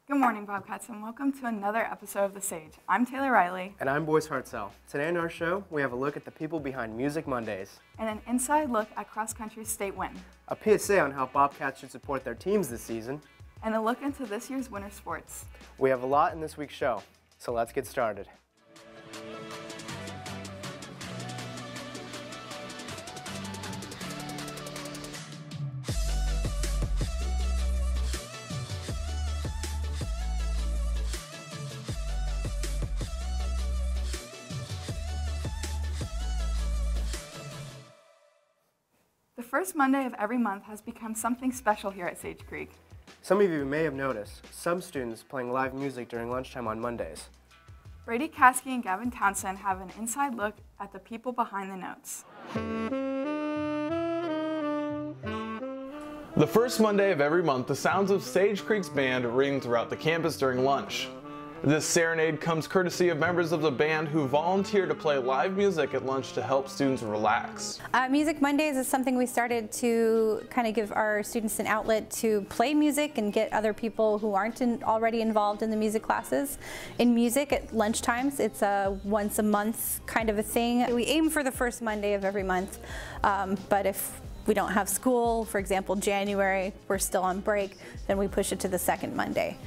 Good morning, Bobcats, and welcome to another episode of The Sage. I'm Taylor Riley. And I'm Boyce Hartsell. Today on our show, we have a look at the people behind Music Mondays. And an inside look at cross country's state win. A PSA on how Bobcats should support their teams this season. And a look into this year's winter sports. We have a lot in this week's show, so let's get started. The first Monday of every month has become something special here at Sage Creek. Some of you may have noticed some students playing live music during lunchtime on Mondays. Brady, Caskey, and Gavyn Townsend have an inside look at the people behind the notes. The first Monday of every month, the sounds of Sage Creek's band ring throughout the campus during lunch. This serenade comes courtesy of members of the band who volunteer to play live music at lunch to help students relax. Music Mondays is something we started to kind of give our students an outlet to play music and get other people who aren't already involved in the music classes in music at lunchtimes. It's a once a month kind of a thing. We aim for the first Monday of every month, but if we don't have school, for example, January, we're still on break, then we push it to the second Monday.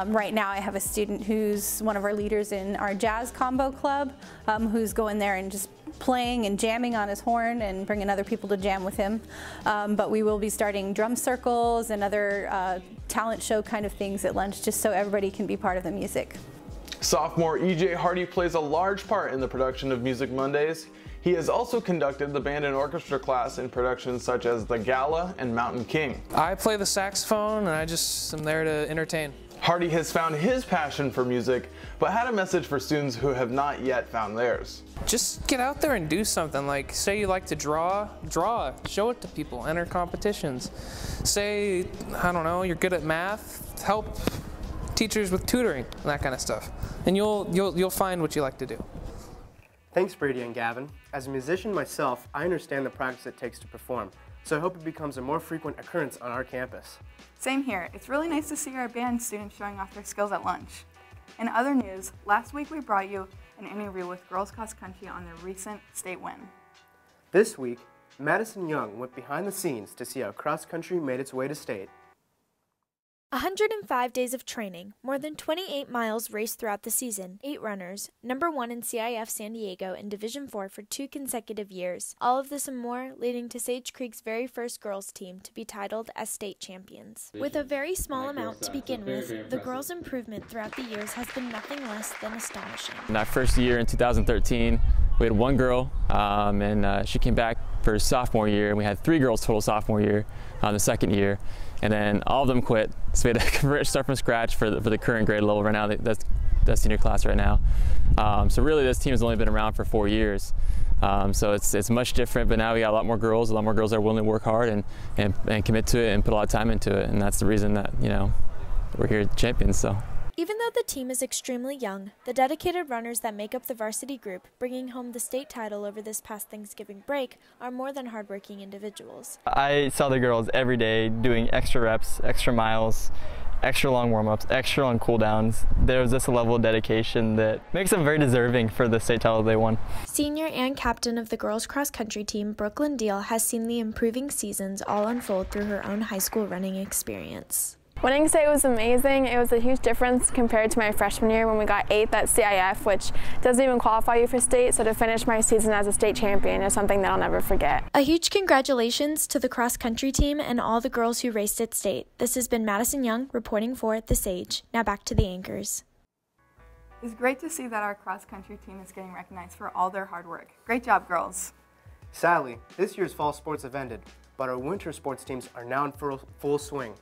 Right now I have a student who's one of our leaders in our jazz combo club, who's going there and just playing and jamming on his horn and bringing other people to jam with him. But we will be starting drum circles and other talent show kind of things at lunch, just so everybody can be part of the music. Sophomore E.J. Hardy plays a large part in the production of Music Mondays. He has also conducted the band and orchestra class in productions such as The Gala and Mountain King. I play the saxophone and I just am there to entertain. Hardy has found his passion for music, but had a message for students who have not yet found theirs. Just get out there and do something. Like, say you like to draw, show it to people, enter competitions. Say, I don't know, you're good at math, help teachers with tutoring and that kind of stuff. And you'll find what you like to do. Thanks, Brady and Gavyn. As a musician myself, I understand the practice it takes to perform, so I hope it becomes a more frequent occurrence on our campus. Same here. It's really nice to see our band students showing off their skills at lunch. In other news, last week we brought you an interview with girls cross country on their recent state win. This week, Madison Young went behind the scenes to see how cross country made its way to state. 105 days of training, more than 28 miles raced throughout the season, 8 runners, #1 in CIF San Diego and Division IV for 2 consecutive years. All of this and more leading to Sage Creek's very first girls team to be titled as state champions. With a very small amount to begin with, the girls' improvement throughout the years has been nothing less than astonishing. In our first year in 2013, we had one girl, and she came back for sophomore year, and we had 3 girls total sophomore year the second year. And then all of them quit, so we had to start from scratch for the current grade level right now. That's senior class right now. So really, this team has only been around for 4 years. So it's much different, but now we got a lot more girls that are willing to work hard and commit to it and put a lot of time into it. And that's the reason that, we're here champions. So. Even though the team is extremely young, the dedicated runners that make up the varsity group, bringing home the state title over this past Thanksgiving break, are more than hardworking individuals. I saw the girls every day doing extra reps, extra miles, extra long warm-ups, extra long cool-downs. There was just a level of dedication that makes them very deserving for the state title they won. Senior and captain of the girls cross-country team, Brooklyn Deal, has seen the improving seasons all unfold through her own high school running experience. Winning state was amazing. It was a huge difference compared to my freshman year when we got 8th at CIF, which doesn't even qualify you for state, so to finish my season as a state champion is something that I'll never forget. A huge congratulations to the cross-country team and all the girls who raced at state. This has been Madison Young reporting for The Sage. Now back to the anchors. It's great to see that our cross-country team is getting recognized for all their hard work. Great job, girls. Sadly, this year's fall sports have ended, but our winter sports teams are now in full swing.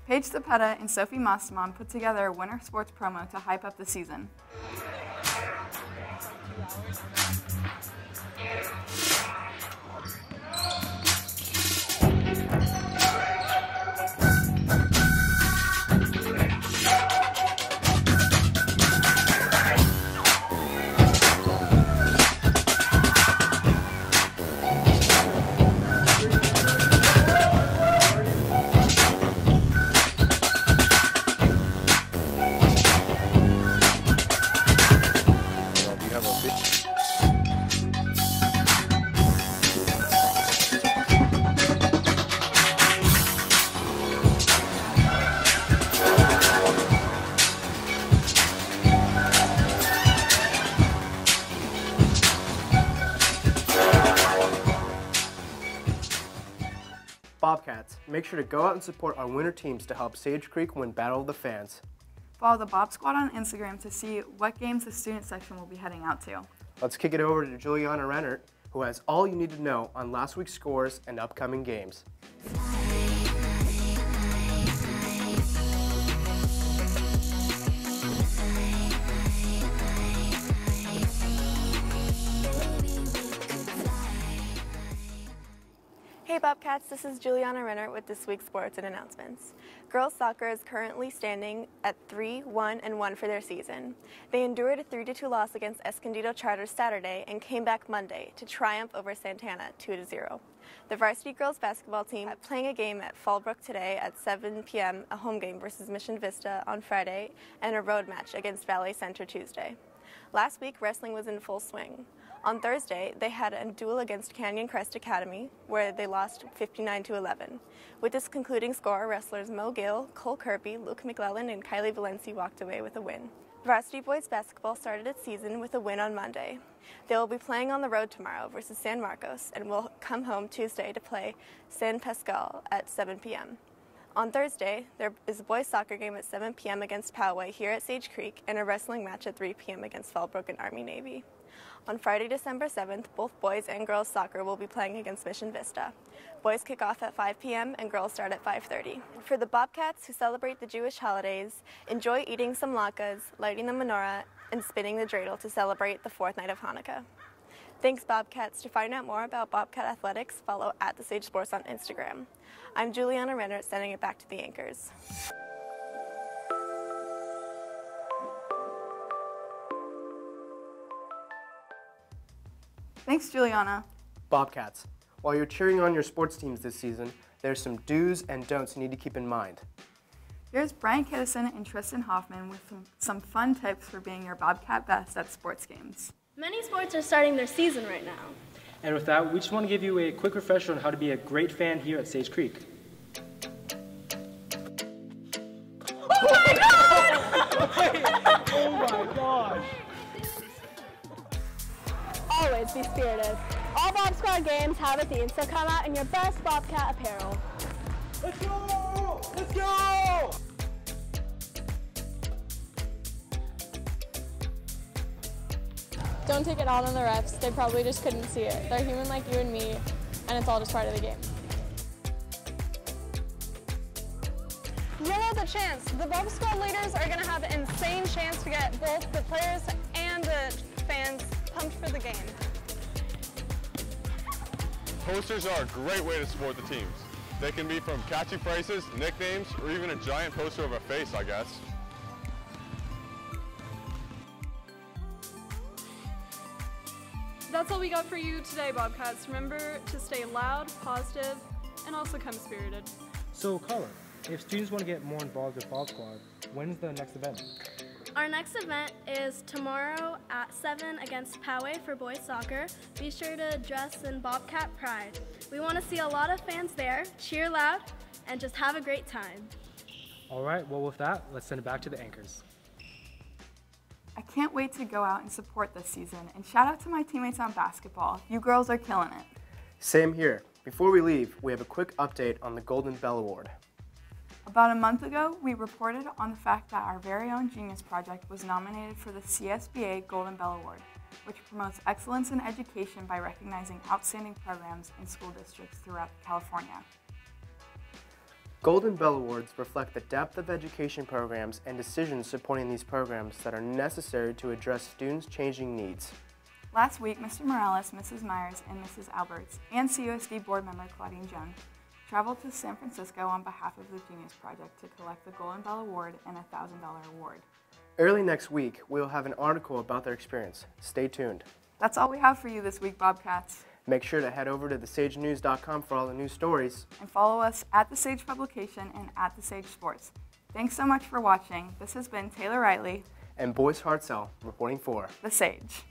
Paige, Zepeda, and Sophie Mostamand put together a winter sports promo to hype up the season. Bobcats, make sure to go out and support our winter teams to help Sage Creek win Battle of the Fans. Follow the Bob Squad on Instagram to see what games the student section will be heading out to. Let's kick it over to Juliana Renert, who has all you need to know on last week's scores and upcoming games. Hey Bobcats, this is Juliana Renert with this week's sports and announcements. Girls soccer is currently standing at 3-1-1 for their season. They endured a 3-2 loss against Escondido Charter Saturday and came back Monday to triumph over Santana 2-0. The varsity girls basketball team are playing a game at Fallbrook today at 7 p.m., a home game versus Mission Vista on Friday, and a road match against Valley Center Tuesday. Last week, wrestling was in full swing. On Thursday, they had a duel against Canyon Crest Academy, where they lost 59-11. With this concluding score, wrestlers Mo Gill, Cole Kirby, Luke McClellan, and Kylie Valency walked away with a win. Varsity boys basketball started its season with a win on Monday. They will be playing on the road tomorrow versus San Marcos and will come home Tuesday to play San Pascal at 7 p.m. On Thursday, there is a boys soccer game at 7 p.m. against Poway here at Sage Creek and a wrestling match at 3 p.m. against Fallbrook and Army-Navy. On Friday, December 7th, both boys and girls soccer will be playing against Mission Vista. Boys kick off at 5 p.m. and girls start at 5:30. For the Bobcats who celebrate the Jewish holidays, enjoy eating some latkes, lighting the menorah, and spinning the dreidel to celebrate the fourth night of Hanukkah. Thanks, Bobcats. To find out more about Bobcat Athletics, follow @TheSageSports on Instagram. I'm Juliana Renert, sending it back to the anchors. Thanks, Juliana. Bobcats, while you're cheering on your sports teams this season, there's some do's and don'ts you need to keep in mind. Here's Bryant, Kitisin, and Tristin Hoffman with some fun tips for being your Bobcat best at sports games. Many sports are starting their season right now. And with that, we just want to give you a quick refresher on how to be a great fan here at Sage Creek. Oh my God! Oh my gosh! Always be spirited. All Bob Squad games have a theme, so come out in your best Bobcat apparel. Let's go! Let's go! Don't take it out on the refs. They probably just couldn't see it. They're human like you and me, and it's all just part of the game. You know the chance. The Bob Squad leaders are going to have an insane chance to get both the players and the fans pumped for the game. Posters are a great way to support the teams. They can be from catchy phrases, nicknames, or even a giant poster of a face, I guess. That's all we got for you today, Bobcats. Remember to stay loud, positive, and also come spirited. So, Carla, if students want to get more involved with Bob Squad, when's the next event? Our next event is tomorrow at 7 against Poway for boys soccer. Be sure to dress in Bobcat pride. We want to see a lot of fans there, cheer loud, and just have a great time. All right, well with that, let's send it back to the anchors. I can't wait to go out and support this season, and shout out to my teammates on basketball. You girls are killing it. Same here. Before we leave, we have a quick update on the Golden Bell Award. About a month ago, we reported on the fact that our very own Genius Project was nominated for the CSBA Golden Bell Award, which promotes excellence in education by recognizing outstanding programs in school districts throughout California. Golden Bell Awards reflect the depth of education programs and decisions supporting these programs that are necessary to address students' changing needs. Last week, Mr. Morales, Mrs. Myers, and Mrs. Alberts, and CUSD board member Claudine Jung traveled to San Francisco on behalf of the Genius Project to collect the Golden Bell Award and a $1,000 award. Early next week, we'll have an article about their experience. Stay tuned. That's all we have for you this week, Bobcats. Make sure to head over to thesagenews.com for all the news stories. And follow us at The Sage Publication and at The Sage Sports. Thanks so much for watching. This has been Taylor Riley and Boyce Hartsell reporting for The Sage.